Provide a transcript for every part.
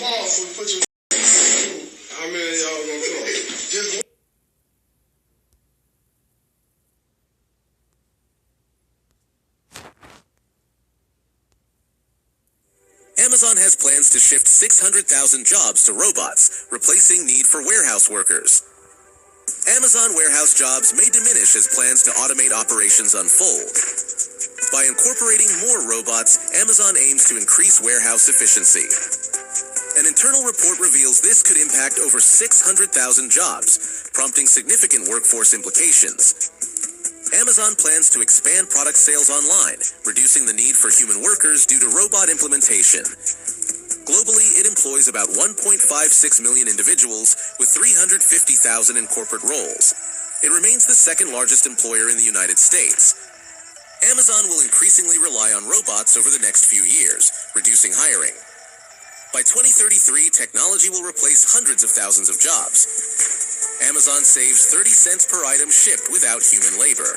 pause and put your. How many of y'all gonna come? Just one. Amazon has plans to shift 600,000 jobs to robots, replacing need for warehouse workers. Amazon warehouse jobs may diminish as plans to automate operations unfold. By incorporating more robots, Amazon aims to increase warehouse efficiency. An internal report reveals this could impact over 600,000 jobs, prompting significant workforce implications. Amazon plans to expand product sales online, reducing the need for human workers due to robot implementation. Globally, it employs about 1.56 million individuals with 350,000 in corporate roles. It remains the second largest employer in the United States. Amazon will increasingly rely on robots over the next few years, reducing hiring. By 2033, technology will replace hundreds of thousands of jobs. Amazon saves 30 cents per item shipped without human labor.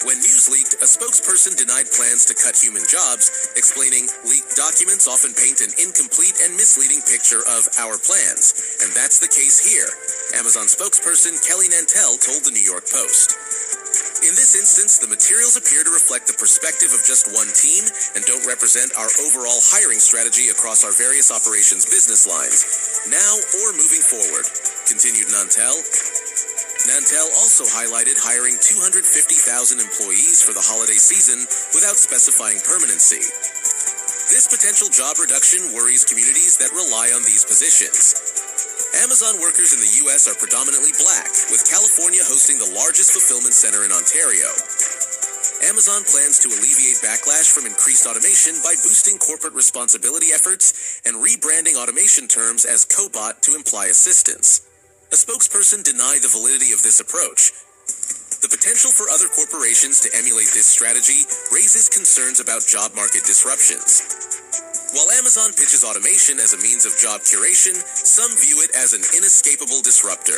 When news leaked, a spokesperson denied plans to cut human jobs, explaining leaked documents often paint an incomplete and misleading picture of our plans. And that's the case here, Amazon spokesperson Kelly Nantel told the New York Post. In this instance, the materials appear to reflect the perspective of just one team and don't represent our overall hiring strategy across our various operations business lines, now or moving forward, continued Nantel. Nantel also highlighted hiring 250,000 employees for the holiday season without specifying permanency. This potential job reduction worries communities that rely on these positions. Amazon workers in the U.S. are predominantly black, with California hosting the largest fulfillment center in Ontario. Amazon plans to alleviate backlash from increased automation by boosting corporate responsibility efforts and rebranding automation terms as cobot to imply assistance. A spokesperson denied the validity of this approach. The potential for other corporations to emulate this strategy raises concerns about job market disruptions. While Amazon pitches automation as a means of job curation, some view it as an inescapable disruptor.